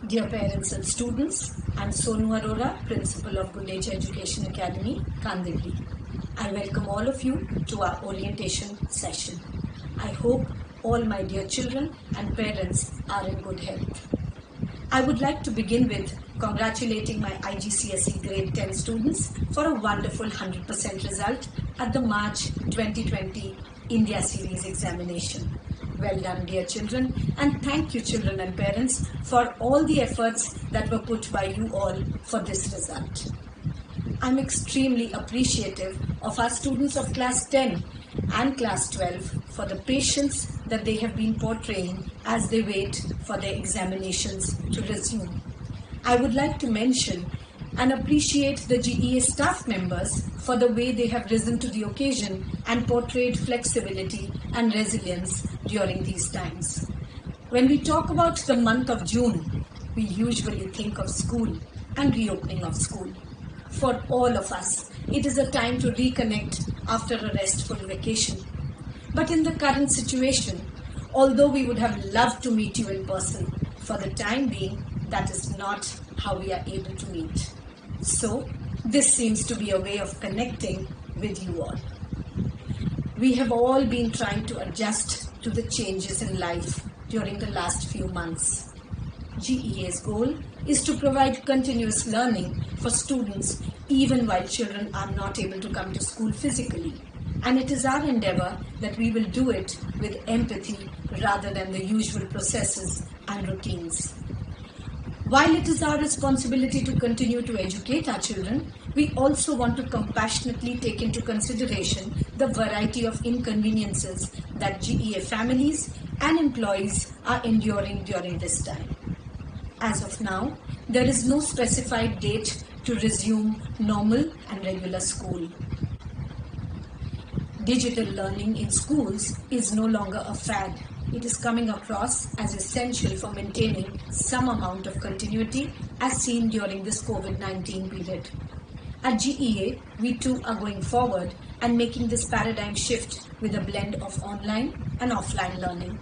Dear parents and students, I'm Sonu Arora, Principal of Good Age Education Academy, Kandivali. I welcome all of you to our orientation session. I hope all my dear children and parents are in good health. I would like to begin with congratulating my IGCSE Grade 10 students for a wonderful 100% result at the March 2020 India Series examination. Well done, dear children, and thank you, children and parents, for all the efforts that were put by you all for this result. I'm extremely appreciative of our students of Class 10 and Class 12 for the patience that they have been portraying as they wait for their examinations to resume. I would like to mention and appreciate the GEA staff members for the way they have risen to the occasion and portrayed flexibility and resilience during these times. When we talk about the month of June, we usually think of school and reopening of school. For all of us, it is a time to reconnect after a restful vacation. But in the current situation, although we would have loved to meet you in person, for the time being, that is not how we are able to meet. So, this seems to be a way of connecting with you all. We have all been trying to adjust to the changes in life during the last few months. GEA's goal is to provide continuous learning for students even while children are not able to come to school physically. And it is our endeavor that we will do it with empathy rather than the usual processes and routines. While it is our responsibility to continue to educate our children, we also want to compassionately take into consideration the variety of inconveniences that GEA families and employees are enduring during this time. As of now, there is no specified date to resume normal and regular school. Digital learning in schools is no longer a fad. It is coming across as essential for maintaining some amount of continuity as seen during this COVID-19 period. At GEA, we too are going forward and making this paradigm shift with a blend of online and offline learning.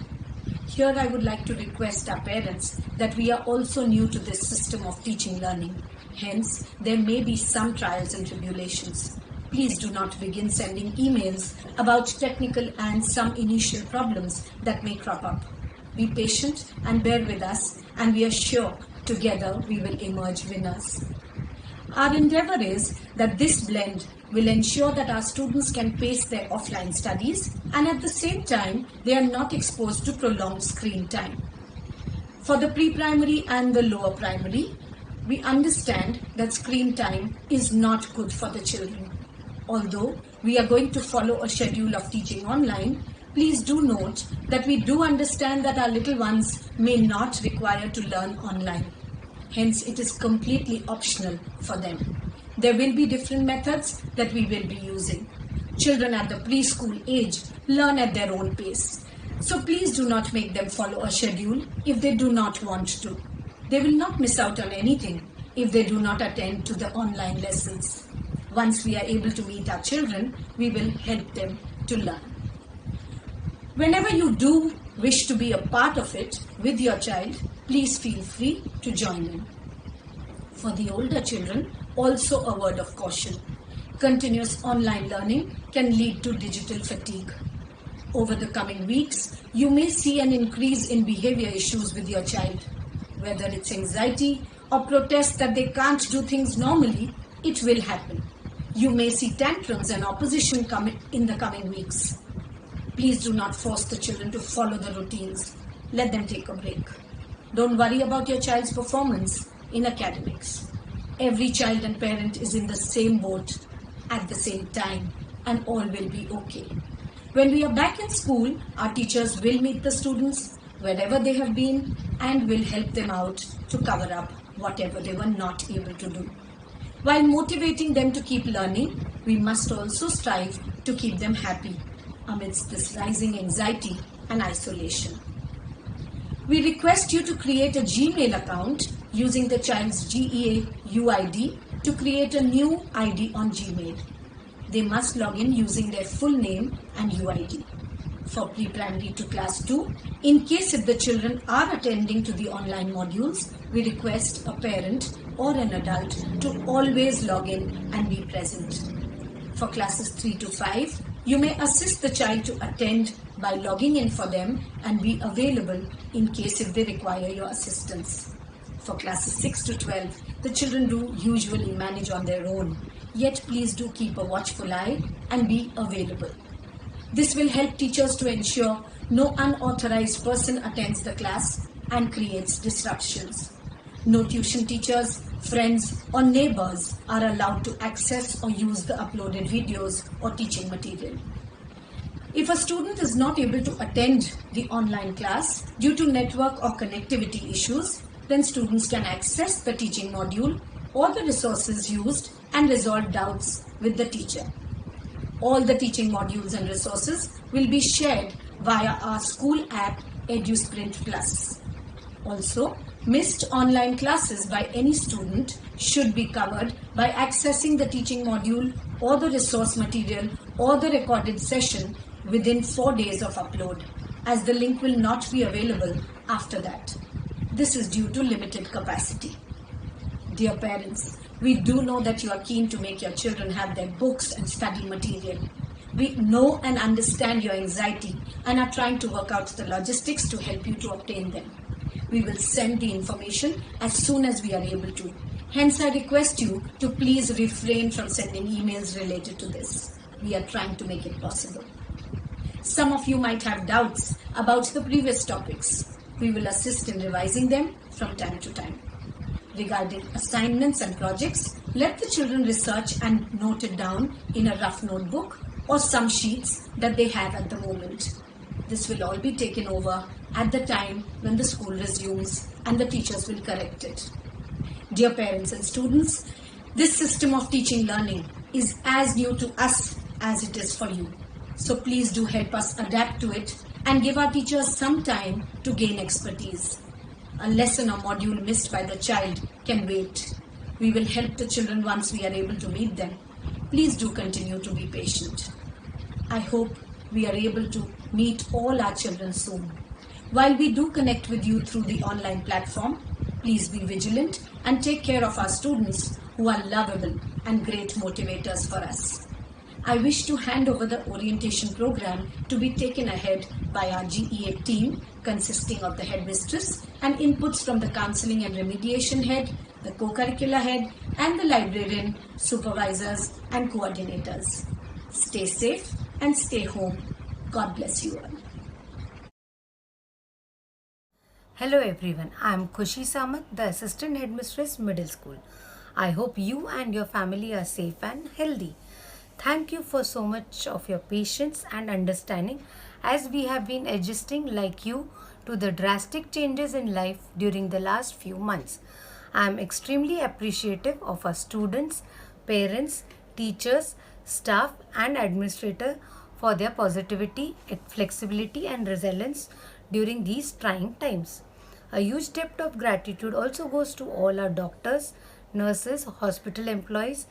Here I would like to request our parents that we are also new to this system of teaching learning. Hence, there may be some trials and tribulations. Please do not begin sending emails about technical and some initial problems that may crop up. Be patient and bear with us, and we are sure together we will emerge winners. Our endeavor is that this blend will ensure that our students can pace their offline studies and at the same time they are not exposed to prolonged screen time. For the pre-primary and the lower primary, we understand that screen time is not good for the children. Although we are going to follow a schedule of teaching online, please do note that we do understand that our little ones may not require to learn online. Hence, it is completely optional for them. There will be different methods that we will be using. Children at the preschool age learn at their own pace. So please do not make them follow a schedule if they do not want to. They will not miss out on anything if they do not attend to the online lessons. Once we are able to meet our children, we will help them to learn. Whenever you do wish to be a part of it with your child, please feel free to join in. For the older children, also a word of caution. Continuous online learning can lead to digital fatigue. Over the coming weeks, you may see an increase in behavior issues with your child. Whether it's anxiety or protest that they can't do things normally, it will happen. You may see tantrums and opposition in the coming weeks. Please do not force the children to follow the routines. Let them take a break. Don't worry about your child's performance in academics. Every child and parent is in the same boat at the same time, and all will be okay. When we are back in school, our teachers will meet the students wherever they have been and will help them out to cover up whatever they were not able to do. While motivating them to keep learning, we must also strive to keep them happy amidst this rising anxiety and isolation. We request you to create a Gmail account using the child's GEA UID to create a new ID on Gmail. They must log in using their full name and UID. for pre-primary to class 2. In case if the children are attending to the online modules, we request a parent or an adult to always log in and be present. For classes 3 to 5, you may assist the child to attend by logging in for them and be available in case if they require your assistance. For classes 6 to 12, the children do usually manage on their own, yet please do keep a watchful eye and be available. This will help teachers to ensure no unauthorized person attends the class and creates disruptions. No tuition teachers, friends or neighbors are allowed to access or use the uploaded videos or teaching material. If a student is not able to attend the online class due to network or connectivity issues, then students can access the teaching module or the resources used and resolve doubts with the teacher. All the teaching modules and resources will be shared via our school app EduSprint Plus. Also, missed online classes by any student should be covered by accessing the teaching module or the resource material or the recorded session within 4 days of upload, as the link will not be available after that. This is due to limited capacity. Dear parents, we do know that you are keen to make your children have their books and study material. We know and understand your anxiety and are trying to work out the logistics to help you to obtain them. We will send the information as soon as we are able to. Hence, I request you to please refrain from sending emails related to this. We are trying to make it possible. Some of you might have doubts about the previous topics. We will assist in revising them from time to time. Regarding assignments and projects, let the children research and note it down in a rough notebook or some sheets that they have at the moment. This will all be taken over at the time when the school resumes and the teachers will correct it. Dear parents and students, this system of teaching learning is as new to us as it is for you. So please do help us adapt to it and give our teachers some time to gain expertise. A lesson or module missed by the child can wait. We will help the children once we are able to meet them. Please do continue to be patient. I hope we are able to meet all our children soon. While we do connect with you through the online platform, please be vigilant and take care of our students who are lovable and great motivators for us. I wish to hand over the orientation program to be taken ahead by our GEA team consisting of the headmistress and inputs from the counseling and remediation head, the co-curricular head and the librarian, supervisors and coordinators. Stay safe and stay home. God bless you all. Hello everyone, I am Khushi Samat, the Assistant Headmistress Middle School. I hope you and your family are safe and healthy. Thank you for so much of your patience and understanding as we have been adjusting like you to the drastic changes in life during the last few months. I am extremely appreciative of our students, parents, teachers, staff and administrator for their positivity, flexibility and resilience during these trying times. A huge debt of gratitude also goes to all our doctors, nurses, hospital employees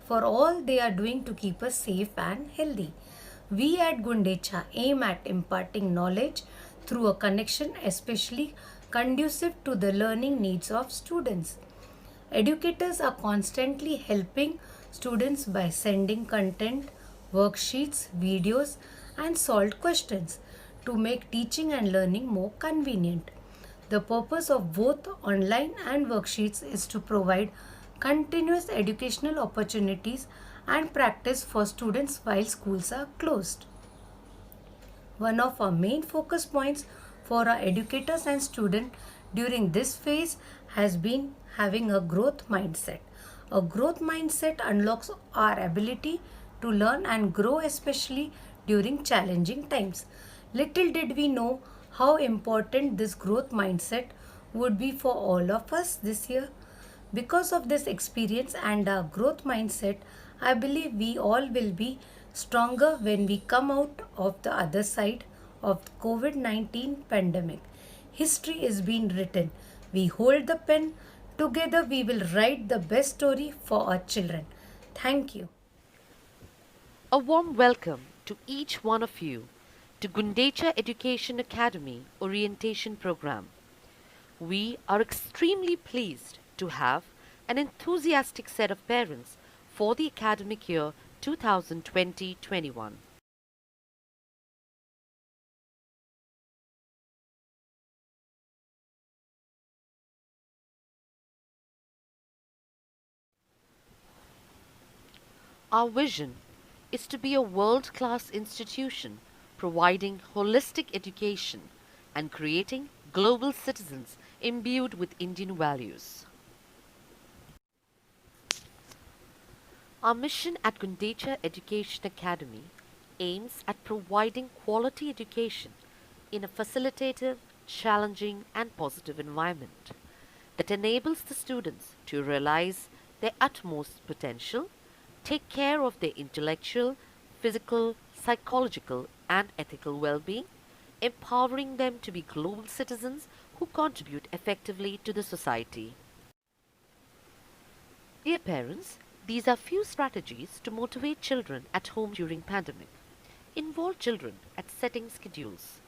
for all they are doing to keep us safe and healthy. We at Gundecha aim at imparting knowledge through a connection especially conducive to the learning needs of students. Educators are constantly helping students by sending content, worksheets, videos and solved questions to make teaching and learning more convenient. The purpose of both online and worksheets is to provide continuous educational opportunities and practice for students while schools are closed. One of our main focus points for our educators and students during this phase has been having a growth mindset. A growth mindset unlocks our ability to learn and grow, especially during challenging times. Little did we know how important this growth mindset would be for all of us this year. Because of this experience and our growth mindset, I believe we all will be stronger when we come out of the other side of the COVID-19 pandemic. History is being written. We hold the pen. Together we will write the best story for our children. Thank you. A warm welcome to each one of you to Gundecha Education Academy Orientation Program. We are extremely pleased to have an enthusiastic set of parents for the academic year 2020-21. Our vision is to be a world-class institution providing holistic education and creating global citizens imbued with Indian values. Our mission at Gundecha Education Academy aims at providing quality education in a facilitative, challenging, and positive environment that enables the students to realize their utmost potential, take care of their intellectual, physical, psychological, and ethical well being, empowering them to be global citizens who contribute effectively to the society. Dear parents, these are few strategies to motivate children at home during pandemic. Involve children at setting schedules.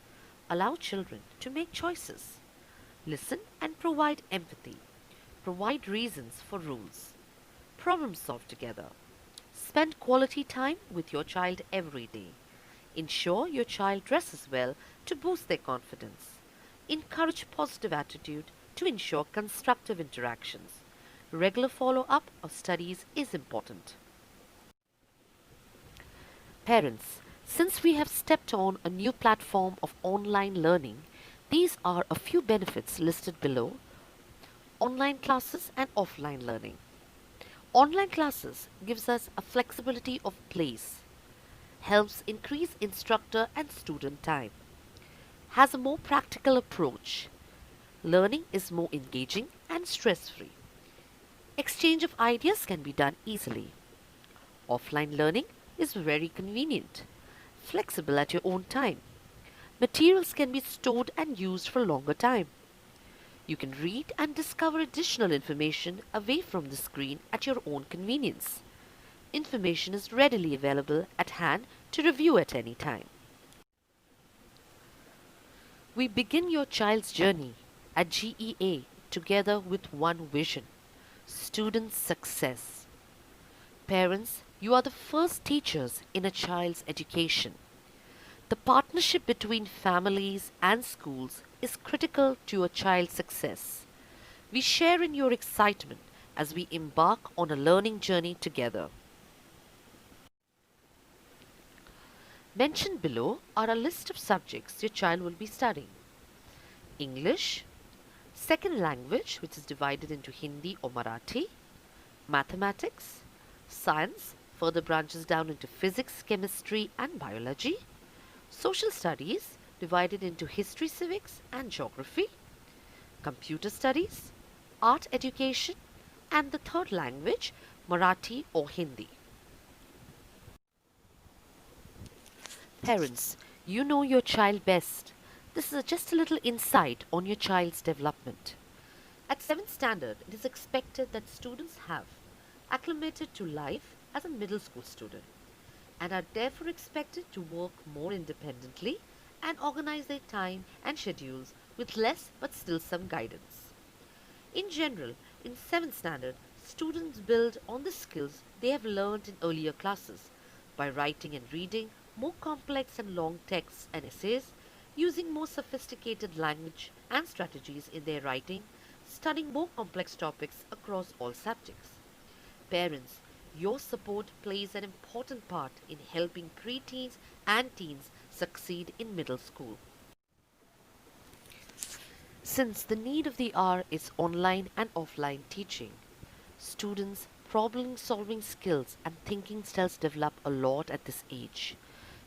Allow children to make choices. Listen and provide empathy. Provide reasons for rules. Problem solve together. Spend quality time with your child every day. Ensure your child dresses well to boost their confidence. Encourage positive attitude to ensure constructive interactions. Regular follow-up of studies is important. Parents, since we have stepped on a new platform of online learning, these are a few benefits listed below: online classes and offline learning. Online classes gives us a flexibility of place, helps increase instructor and student time, has a more practical approach. Learning is more engaging and stress-free. Exchange of ideas can be done easily. Offline learning is very convenient, flexible at your own time. Materials can be stored and used for a longer time. You can read and discover additional information away from the screen at your own convenience. Information is readily available at hand to review at any time. We begin your child's journey at GEA together with one vision: student success. Parents, you are the first teachers in a child's education. The partnership between families and schools is critical to a child's success. We share in your excitement as we embark on a learning journey together. Mentioned below are a list of subjects your child will be studying: English, second language, which is divided into Hindi or Marathi, mathematics, science, further branches down into physics, chemistry, and biology, social studies, divided into history, civics, and geography, computer studies, art education, and the third language, Marathi or Hindi. Parents, you know your child best. This is just a little insight on your child's development. At 7th standard, it is expected that students have acclimated to life as a middle school student and are therefore expected to work more independently and organize their time and schedules with less but still some guidance. In general, in 7th standard, students build on the skills they have learned in earlier classes by writing and reading more complex and long texts and essays, using more sophisticated language and strategies in their writing, studying more complex topics across all subjects. Parents, your support plays an important part in helping preteens and teens succeed in middle school. Since the need of the hour is online and offline teaching, students' problem solving skills and thinking styles develop a lot at this age.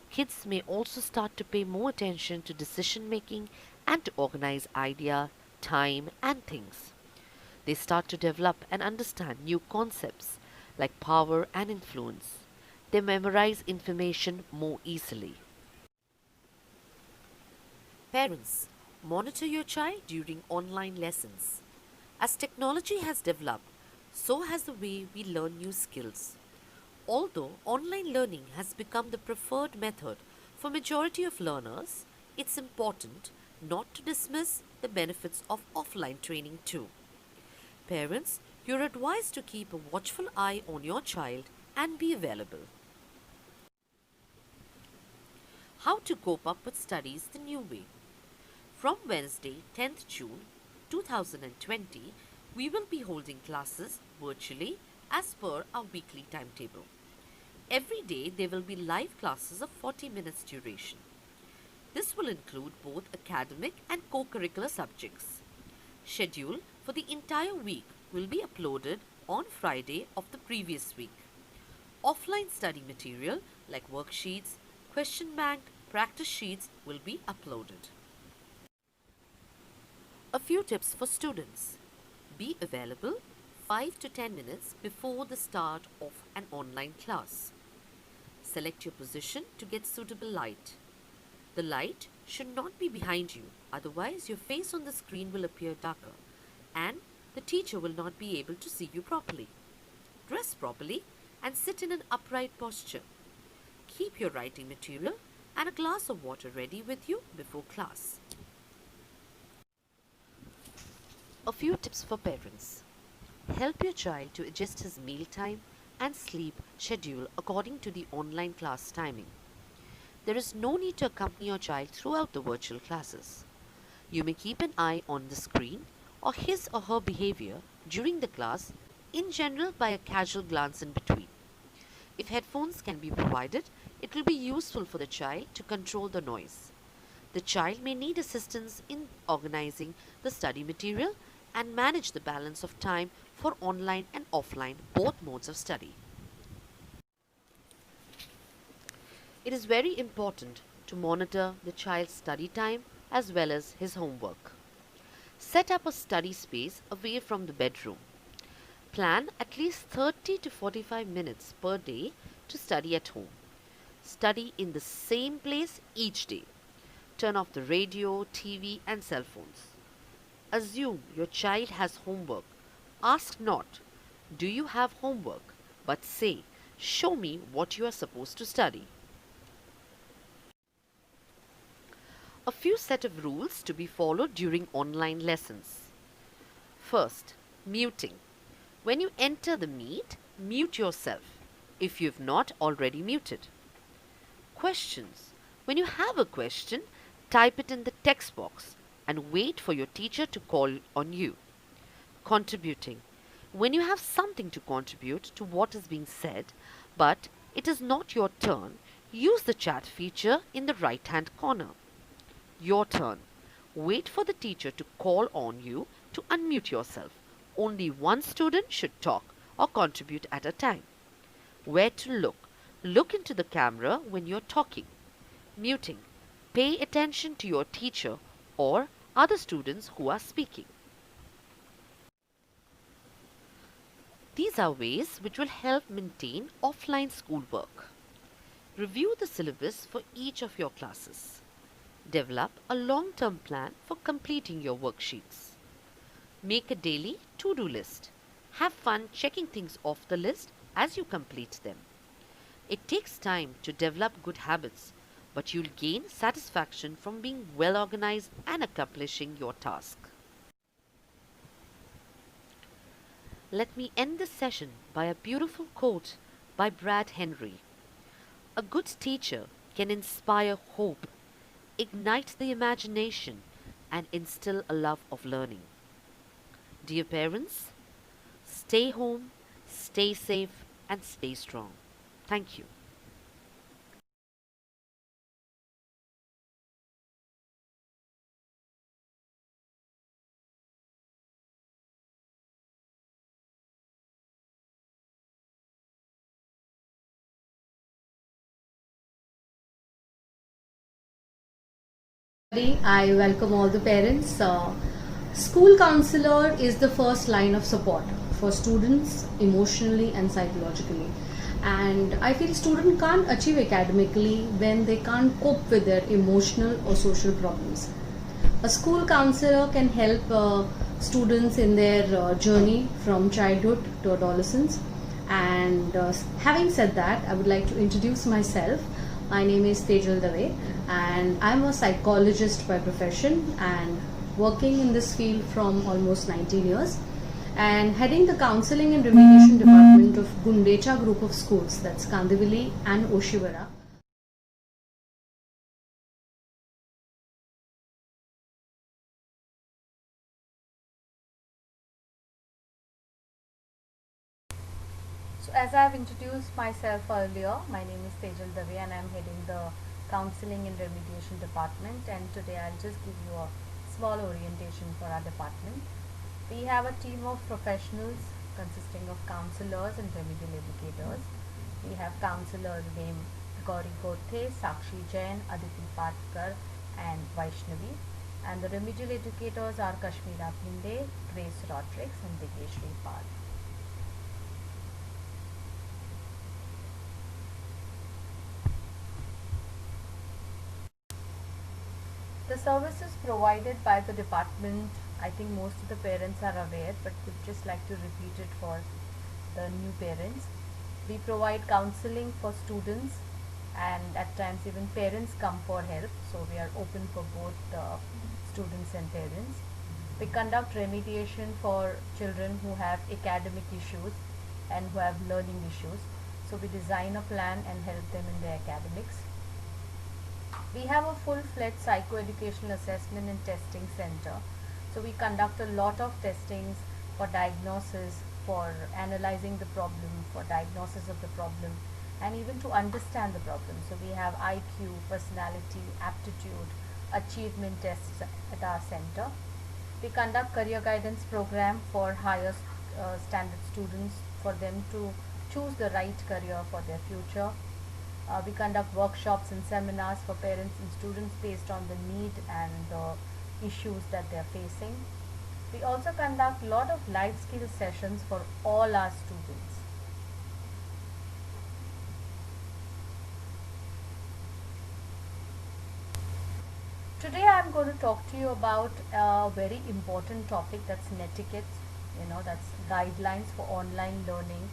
Kids may also start to pay more attention to decision making and to organize idea, time, and things. They start to develop and understand new concepts like power and influence. They memorize information more easily. Parents, monitor your child during online lessons. As technology has developed, so has the way we learn new skills. Although online learning has become the preferred method For majority of learners, it's important not to dismiss the benefits of offline training too. Parents, you're advised to keep a watchful eye on your child and be available. How to cope up with studies the new way. From Wednesday, 10th June 2020, we will be holding classes virtually as per our weekly timetable. Every day there will be live classes of 40 minutes duration. This will include both academic and co-curricular subjects. Schedule for the entire week will be uploaded on Friday of the previous week. Offline study material like worksheets, question bank, practice sheets will be uploaded. A few tips for students. Be available 5 to 10 minutes before the start of an online class. Select your position to get suitable light. The light should not be behind you, otherwise your face on the screen will appear darker and the teacher will not be able to see you properly. Dress properly and sit in an upright posture. Keep your writing material and a glass of water ready with you before class. A few tips for parents. Help your child to adjust his meal time and sleep schedule according to the online class timing. There is no need to accompany your child throughout the virtual classes. You may keep an eye on the screen or his or her behavior during the class, in general by a casual glance in between. If headphones can be provided, it will be useful for the child to control the noise. The child may need assistance in organizing the study material and manage the balance of time for online and offline both modes of study. It is very important to monitor the child's study time as well as his homework. Set up a study space away from the bedroom. Plan at least 30 to 45 minutes per day to study at home. Study in the same place each day. Turn off the radio, TV and cell phones. Assume your child has homework. Ask not, "Do you have homework?" but say, "Show me what you are supposed to study." A few set of rules to be followed during online lessons. First, muting. When you enter the Meet, mute yourself if you have not already muted. Questions. When you have a question, type it in the text box and wait for your teacher to call on you. Contributing. When you have something to contribute to what is being said, but it is not your turn, use the chat feature in the right-hand corner. Your turn. Wait for the teacher to call on you to unmute yourself. Only one student should talk or contribute at a time. Where to look. Look into the camera when you're talking. Muting. Pay attention to your teacher or other students who are speaking. These are ways which will help maintain offline schoolwork. Review the syllabus for each of your classes. Develop a long-term plan for completing your worksheets. Make a daily to-do list. Have fun checking things off the list as you complete them. It takes time to develop good habits, but you'll gain satisfaction from being well organized and accomplishing your task. Let me end this session by a beautiful quote by Brad Henry. A good teacher can inspire hope, ignite the imagination, and instill a love of learning. Dear parents, stay home, stay safe, and stay strong. Thank you. I welcome all the parents. School counselor is the first line of support for students emotionally and psychologically. And I feel student can't achieve academically when they can't cope with their emotional or social problems. A school counselor can help students in their journey from childhood to adolescence. And having said that, I would like to introduce myself. My name is Tejal Dave, and I'm a psychologist by profession and working in this field from almost 19 years and heading the counseling and remediation department of Gundecha group of schools, that's Kandivali and Oshiwara. So as I have introduced myself earlier, my name is Tejal Dave and I am heading the Counseling and Remediation Department, and today I'll just give you a small orientation for our department. We have a team of professionals consisting of counselors and remedial educators. We have counselors named Gauri Gothe, Sakshi Jain, Aditi Patkar and Vaishnavi, and the remedial educators are Kashmira Phinde, Grace Rodrigues and Digeshri Pal. The services provided by the department, I think most of the parents are aware, but would just like to repeat it for the new parents. We provide counseling for students, and at times even parents come for help, so we are open for both students and parents. We conduct remediation for children who have academic issues and who have learning issues, so we design a plan and help them in their academics. We have a full-fledged psychoeducational assessment and testing center. So we conduct a lot of testings for diagnosis, for analyzing the problem, for diagnosis of the problem, and even to understand the problem. So we have IQ, personality, aptitude, achievement tests at our center. We conduct career guidance program for higher standard students for them to choose the right career for their future. We conduct workshops and seminars for parents and students based on the need and the issues that they are facing. We also conduct a lot of life skill sessions for all our students. Today I am going to talk to you about a very important topic, that's netiquette, that's guidelines for online learning.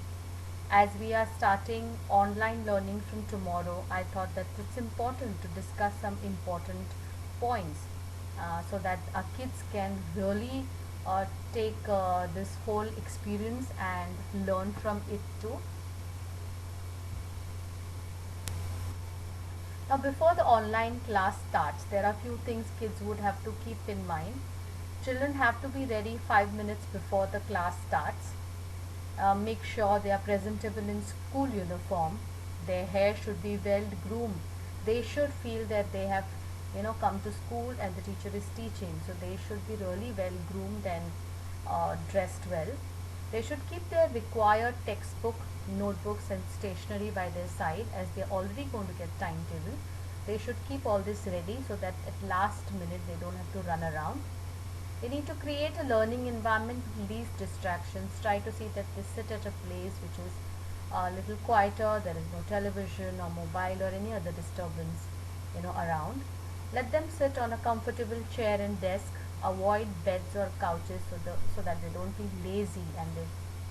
As we are starting online learning from tomorrow, I thought that it's important to discuss some important points so that our kids can really take this whole experience and learn from it too. Now, before the online class starts, there are few things kids would have to keep in mind. Children have to be ready 5 minutes before the class starts. Make sure they are presentable in school uniform. Their hair should be well groomed. They should feel that they have come to school and the teacher is teaching, so they should be really well groomed and dressed well. They should keep their required textbook, notebooks and stationery by their side, as they are already going to get timetable. They should keep all this ready so that at last minute they don't have to run around. They need to create a learning environment with least distractions. Try to see that they sit at a place which is a little quieter. There is no television or mobile or any other disturbance around. Let them sit on a comfortable chair and desk. Avoid beds or couches so that they don't feel lazy and they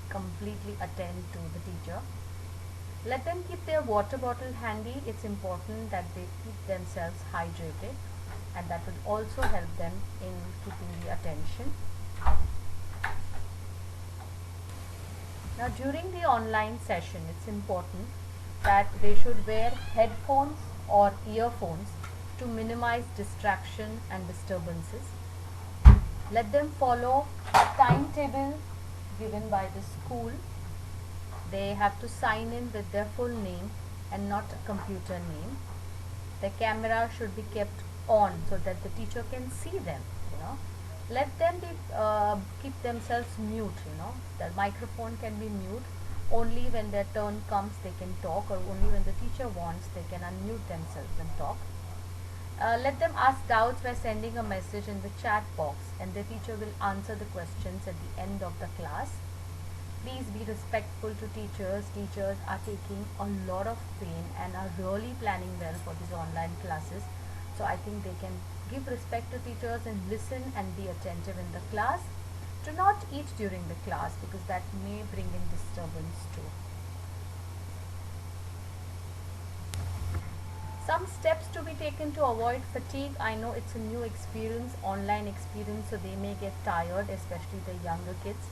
completely attend to the teacher. Let them keep their water bottle handy. It's important that they keep themselves hydrated, and that will also help them in keeping the attention. Now, during the online session, it's important that they should wear headphones or earphones to minimize distraction and disturbances. Let them follow a timetable given by the school. They have to sign in with their full name and not a computer name. The camera should be kept on so that the teacher can see them. Let them keep themselves mute. The microphone can be mute. Only when their turn comes they can talk, or only when the teacher wants they can unmute themselves and talk. Let them ask doubts by sending a message in the chat box, and the teacher will answer the questions at the end of the class. Please be respectful to teachers. Teachers are taking a lot of pain and are really planning well for these online classes. So I think they can give respect to teachers and listen and be attentive in the class. Do not eat during the class because that may bring in disturbance too. Some steps to be taken to avoid fatigue. I know it's a new experience, online experience, so they may get tired, especially the younger kids.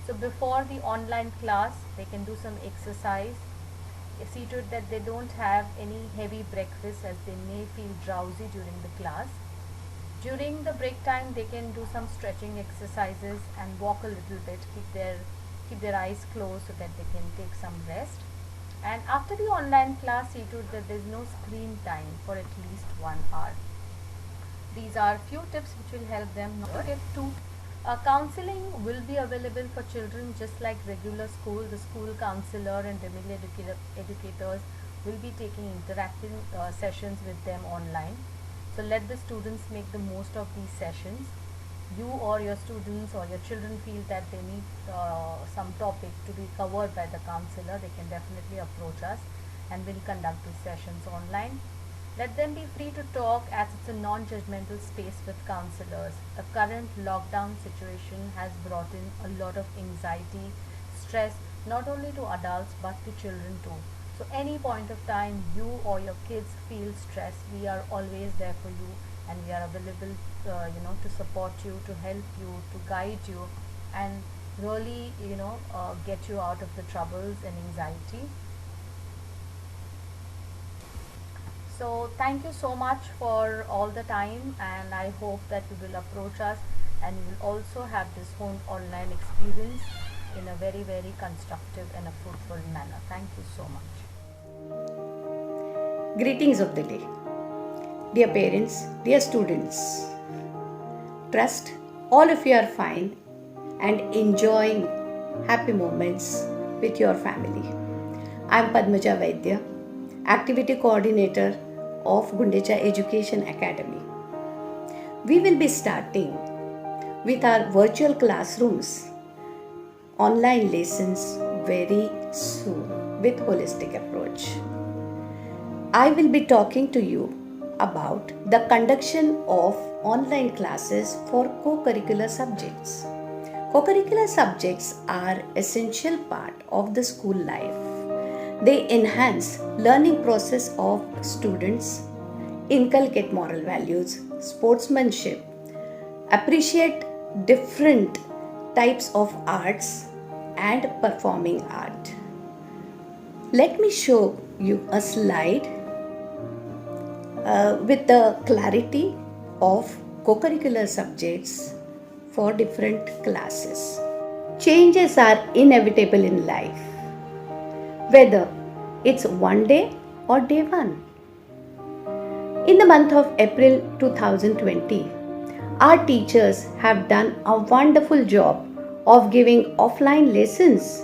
So before the online class, they can do some exercise. See to it that they don't have any heavy breakfast, as they may feel drowsy during the class. During the break time, they can do some stretching exercises and walk a little bit, keep their eyes closed so that they can take some rest. And after the online class, see to it that there is no screen time for at least 1 hour. These are few tips which will help them not to get too. Counseling will be available for children just like regular school. The school counselor and remedial educators will be taking interactive sessions with them online. So let the students make the most of these sessions. You or your students or your children feel that they need some topic to be covered by the counselor, they can definitely approach us and we'll conduct these sessions online. Let them be free to talk, as it's a non-judgmental space with counselors. The current lockdown situation has brought in a lot of anxiety, stress, not only to adults but to children too. So any point of time you or your kids feel stressed, we are always there for you, and we are available to support you, to help you, to guide you, and really get you out of the troubles and anxiety. So thank you so much for all the time, and I hope that you will approach us and you will also have this whole online experience in a very, very constructive and a fruitful manner. Thank you so much. Greetings of the day. Dear parents, dear students, trust all of you are fine and enjoying happy moments with your family. I am Padmaja Vaidya, Activity Coordinator of Gundecha Education Academy. We will be starting with our virtual classrooms, online lessons very soon with holistic approach. I will be talking to you about the conduction of online classes for co-curricular subjects. Co-curricular subjects are essential part of the school life. They enhance learning process of students, inculcate moral values, sportsmanship, appreciate different types of arts and performing art. Let me show you a slide with the clarity of co-curricular subjects for different classes. Changes are inevitable in life, whether it's one day or day one. In the month of April 2020, our teachers have done a wonderful job of giving offline lessons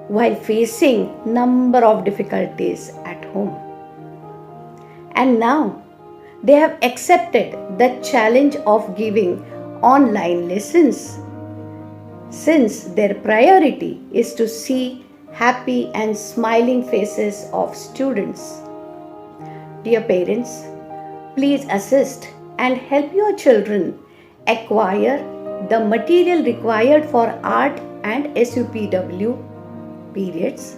while facing number of difficulties at home. And now they have accepted the challenge of giving online lessons, since their priority is to see happy and smiling faces of students. Dear parents, please assist and help your children acquire the material required for art and SUPW periods.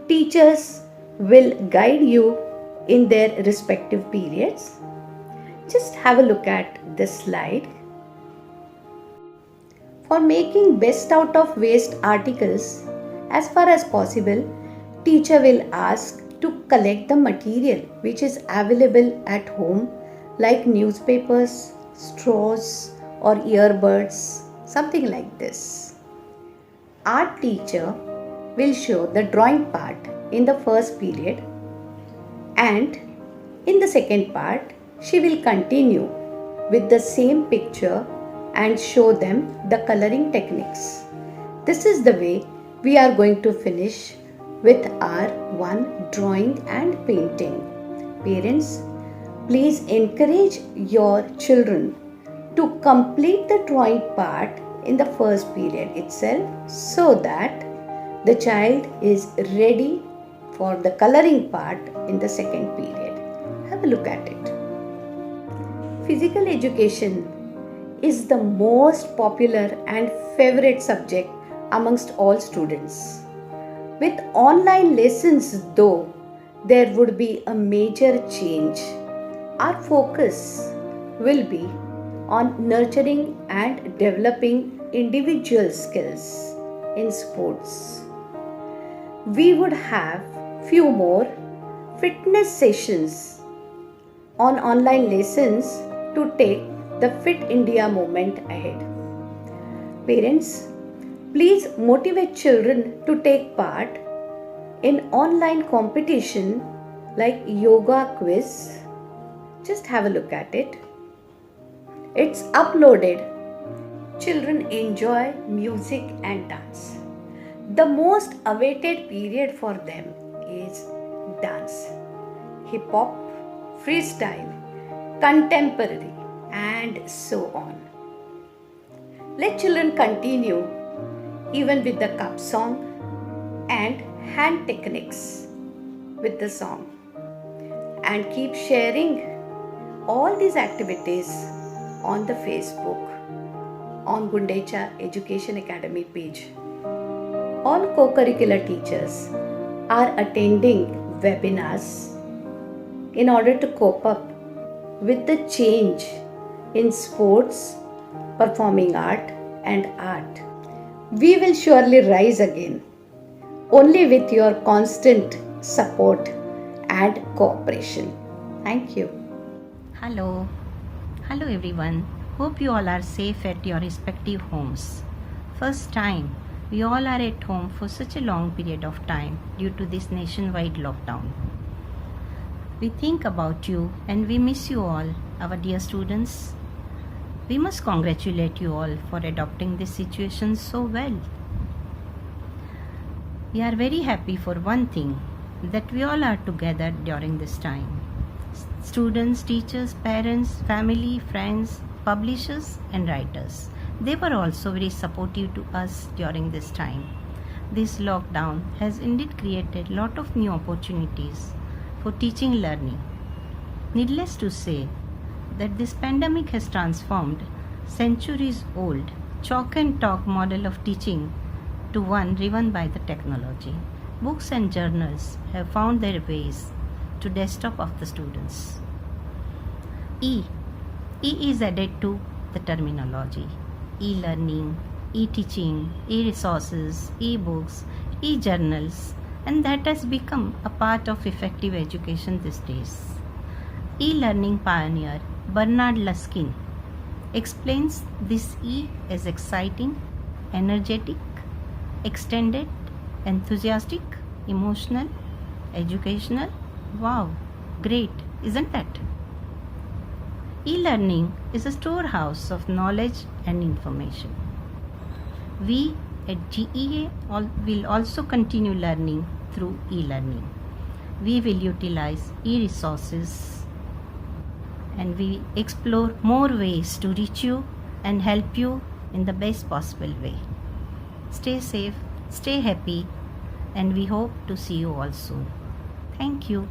Teachers will guide you in their respective periods. Just have a look at this slide. For making best out of waste articles, as far as possible, teacher will ask to collect the material which is available at home, like newspapers, straws or earbuds, something like this. Art teacher will show the drawing part in the first period, and in the second part she will continue with the same picture and show them the coloring techniques. This is the way we are going to finish with our one drawing and painting. Parents, please encourage your children to complete the drawing part in the first period itself, so that the child is ready for the coloring part in the second period. Have a look at it. Physical education is the most popular and favorite subject amongst all students. With online lessons though, there would be a major change. Our focus will be on nurturing and developing individual skills in sports. We would have few more fitness sessions on online lessons to take the Fit India movement ahead. Parents, please motivate children to take part in online competition like yoga quiz. Just have a look at it. It's uploaded. Children enjoy music and dance. The most awaited period for them is dance. Hip hop, freestyle, contemporary, and so on. Let children continue even with the cup song and hand techniques with the song, and keep sharing all these activities on the Facebook on Gundecha Education Academy page. All co-curricular teachers are attending webinars in order to cope up with the change in sports, performing art, and art. We will surely rise again only with your constant support and cooperation. Thank you. Hello everyone. Hope you all are safe at your respective homes. First time we all are at home for such a long period of time due to this nationwide lockdown. We think about you and we miss you all, our dear students. We must congratulate you all for adopting this situation so well. We are very happy for one thing, that we all are together during this time. Students, teachers, parents, family, friends, publishers and writers. They were also very supportive to us during this time. This lockdown has indeed created a lot of new opportunities for teaching learning. Needless to say that this pandemic has transformed centuries old chalk and talk model of teaching to one driven by the technology. Books and journals have found their ways to desktop of the students. E is added to the terminology. E-learning, e-teaching, e-resources, e-books, e-journals, and that has become a part of effective education these days. E-learning pioneer Bernard Luskin explains this E as exciting, energetic, extended, enthusiastic, emotional, educational. Wow, great, isn't that? E-learning is a storehouse of knowledge and information. We at GEA will also continue learning through e-learning. We will utilize e-resources and we explore more ways to reach you and help you in the best possible way. Stay safe, stay happy, and we hope to see you all soon. Thank you.